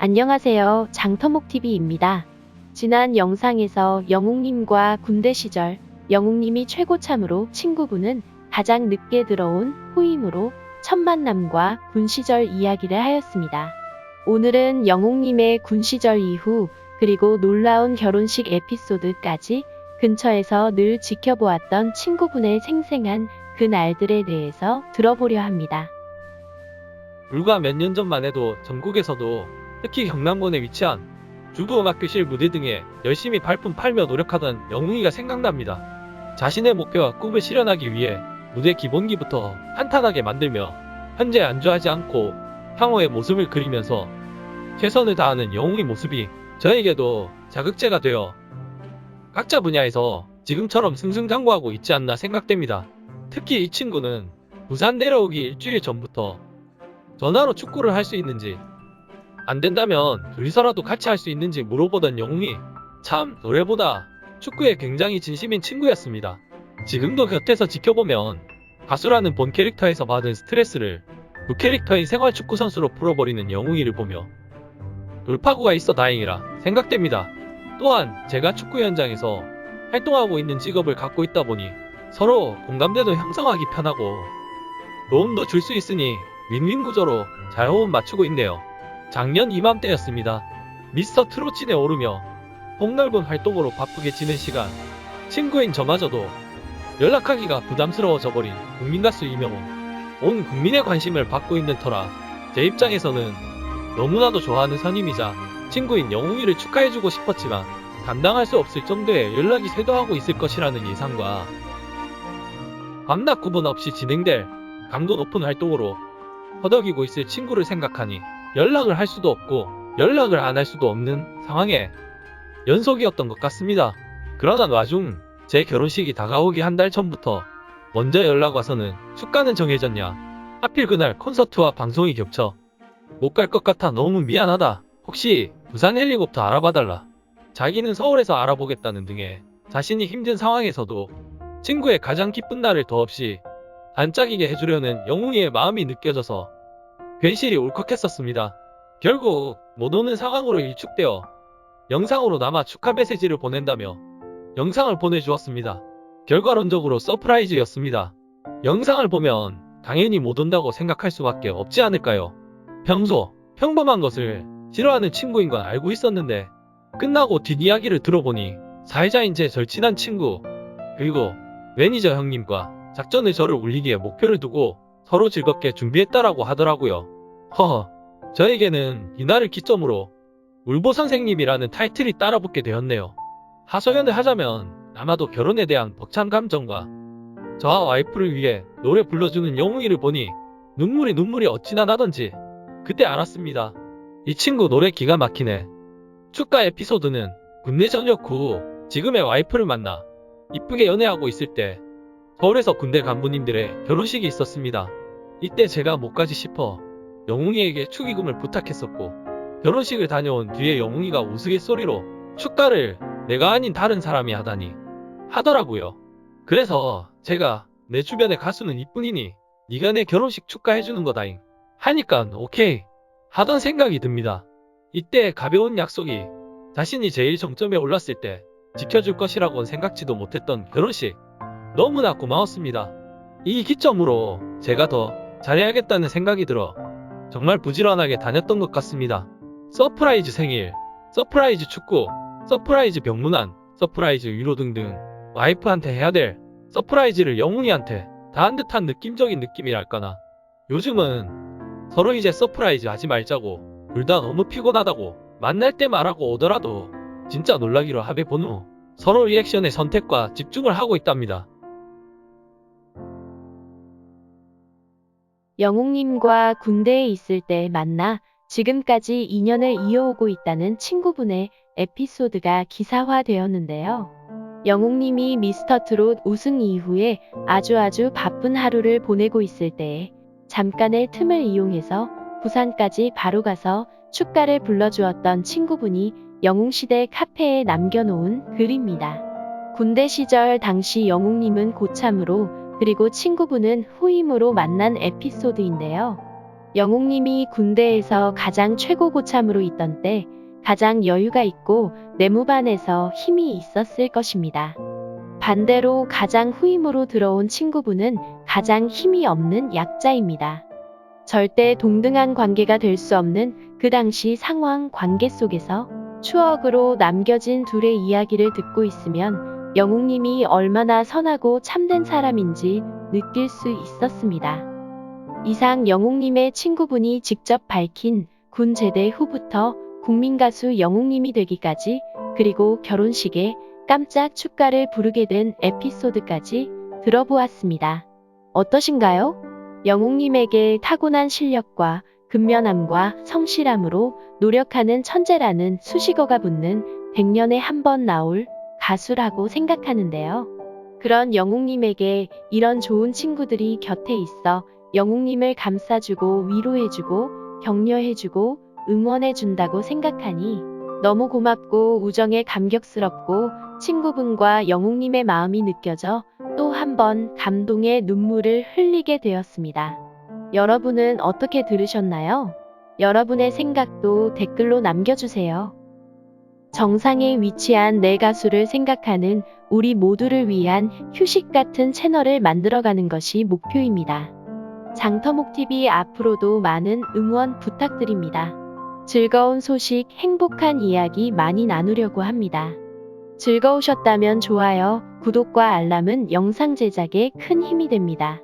안녕하세요. 장터목TV입니다. 지난 영상에서 영웅님과 군대 시절 영웅님이 최고참으로 친구분은 가장 늦게 들어온 후임으로 첫 만남과 군 시절 이야기를 하였습니다. 오늘은 영웅님의 군 시절 이후 그리고 놀라운 결혼식 에피소드까지 근처에서 늘 지켜보았던 친구분의 생생한 그 날들에 대해서 들어보려 합니다. 불과 몇 년 전만 해도 전국에서도 특히 경남권에 위치한 주부음악교실 무대 등에 열심히 발품 팔며 노력하던 영웅이가 생각납니다. 자신의 목표와 꿈을 실현하기 위해 무대 기본기부터 탄탄하게 만들며 현재 안주하지 않고 향후의 모습을 그리면서 최선을 다하는 영웅의 모습이 저에게도 자극제가 되어 각자 분야에서 지금처럼 승승장구하고 있지 않나 생각됩니다. 특히 이 친구는 부산 내려오기 일주일 전부터 전화로 축구를 할 수 있는지 안 된다면 둘이서라도 같이 할 수 있는지 물어보던 영웅이 참 노래보다 축구에 굉장히 진심인 친구였습니다. 지금도 곁에서 지켜보면 가수라는 본 캐릭터에서 받은 스트레스를 그 캐릭터인 생활축구 선수로 풀어버리는 영웅이를 보며 돌파구가 있어 다행이라 생각됩니다. 또한 제가 축구 현장에서 활동하고 있는 직업을 갖고 있다 보니 서로 공감대도 형성하기 편하고 도움도 줄 수 있으니 윈윈 구조로 잘 호흡 맞추고 있네요. 작년 이맘때였습니다. 미스터 트롯진에 오르며 폭넓은 활동으로 바쁘게 지낸 시간, 친구인 저마저도 연락하기가 부담스러워져 버린 국민가수 이명웅. 온 국민의 관심을 받고 있는 터라 제 입장에서는 너무나도 좋아하는 선임이자 친구인 영웅이를 축하해주고 싶었지만 감당할 수 없을 정도의 연락이 쇄도하고 있을 것이라는 예상과 밤낮 구분 없이 진행될 강도 높은 활동으로 허덕이고 있을 친구를 생각하니 연락을 할 수도 없고 연락을 안 할 수도 없는 상황의 연속이었던 것 같습니다. 그러던 와중 제 결혼식이 다가오기 한 달 전부터 먼저 연락 와서는 축가는 정해졌냐, 하필 그날 콘서트와 방송이 겹쳐 못 갈 것 같아 너무 미안하다, 혹시 부산 헬리콥터 알아봐달라, 자기는 서울에서 알아보겠다는 등의 자신이 힘든 상황에서도 친구의 가장 기쁜 날을 더없이 반짝이게 해주려는 영웅이의 마음이 느껴져서 괜시리 울컥했었습니다. 결국 못 오는 상황으로 일축되어 영상으로 남아 축하 메시지를 보낸다며 영상을 보내주었습니다. 결과론적으로 서프라이즈였습니다. 영상을 보면 당연히 못 온다고 생각할 수밖에 없지 않을까요? 평범한 것을 싫어하는 친구인 건 알고 있었는데 끝나고 뒷이야기를 들어보니 사회자인 제 절친한 친구 그리고 매니저 형님과 작전을 저를 울리기에 목표를 두고 서로 즐겁게 준비했다라고 하더라고요. 허허, 저에게는 이날을 기점으로 울보 선생님이라는 타이틀이 따라붙게 되었네요. 하소연을 하자면 아마도 결혼에 대한 벅찬 감정과 저와 와이프를 위해 노래 불러주는 영웅이를 보니 눈물이 어찌나 나던지 그때 알았습니다. 이 친구 노래 기가 막히네. 축가 에피소드는 군대 전역 후 지금의 와이프를 만나 이쁘게 연애하고 있을 때 서울에서 군대 간부님들의 결혼식이 있었습니다. 이때 제가 못 가지 싶어 영웅이에게 축의금을 부탁했었고 결혼식을 다녀온 뒤에 영웅이가 우스갯소리로 축가를 내가 아닌 다른 사람이 하다니 하더라고요. 그래서 제가 내 주변에 가수는 이뿐이니 네가 내 결혼식 축가해주는 거다잉 하니까 오케이 하던 생각이 듭니다. 이때 가벼운 약속이 자신이 제일 정점에 올랐을 때 지켜줄 것이라고는 생각지도 못했던 결혼식 너무나 고마웠습니다. 이 기점으로 제가 더 잘해야겠다는 생각이 들어 정말 부지런하게 다녔던 것 같습니다. 서프라이즈 생일, 서프라이즈 축구, 서프라이즈 병문안, 서프라이즈 위로 등등 와이프한테 해야 될 서프라이즈를 영웅이한테 다 한 듯한 느낌적인 느낌이랄까나. 요즘은 서로 이제 서프라이즈 하지 말자고 둘 다 너무 피곤하다고 만날 때 말하고 오더라도 진짜 놀라기로 합의 본 후 서로 리액션의 선택과 집중을 하고 있답니다. 영웅님과 군대에 있을 때 만나 지금까지 인연을 이어오고 있다는 친구분의 에피소드가 기사화되었는데요. 영웅님이 미스터트롯 우승 이후에 아주 바쁜 하루를 보내고 있을 때에 잠깐의 틈을 이용해서 부산까지 바로 가서 축가를 불러주었던 친구분이 영웅시대 카페에 남겨놓은 글입니다. 군대 시절 당시 영웅님은 고참으로 그리고 친구분은 후임으로 만난 에피소드인데요. 영웅님이 군대에서 가장 최고 고참으로 있던 때 가장 여유가 있고 내무반에서 힘이 있었을 것입니다. 반대로 가장 후임으로 들어온 친구분은 가장 힘이 없는 약자입니다. 절대 동등한 관계가 될 수 없는 그 당시 상황 관계 속에서 추억으로 남겨진 둘의 이야기를 듣고 있으면 영웅님이 얼마나 선하고 참된 사람인지 느낄 수 있었습니다. 이상 영웅님의 친구분이 직접 밝힌 군 제대 후부터 국민가수 영웅님이 되기까지 그리고 결혼식에 깜짝 축가를 부르게 된 에피소드까지 들어보았습니다. 어떠신가요? 영웅님에게 타고난 실력과 근면함과 성실함으로 노력하는 천재라는 수식어가 붙는 100년에 한 번 나올 가수라고 생각하는데요. 그런 영웅님에게 이런 좋은 친구들이 곁에 있어 영웅님을 감싸주고 위로해주고 격려해주고 응원해준다고 생각하니 너무 고맙고 우정에 감격스럽고 친구분과 영웅님의 마음이 느껴져 또 한 번 감동의 눈물을 흘리게 되었습니다. 여러분은 어떻게 들으셨나요? 여러분의 생각도 댓글로 남겨주세요. 정상에 위치한 내 가수를 생각하는 우리 모두를 위한 휴식 같은 채널을 만들어가는 것이 목표입니다. 장터목TV 앞으로도 많은 응원 부탁드립니다. 즐거운 소식, 행복한 이야기 많이 나누려고 합니다. 즐거우셨다면 좋아요, 구독과 알람은 영상 제작에 큰 힘이 됩니다.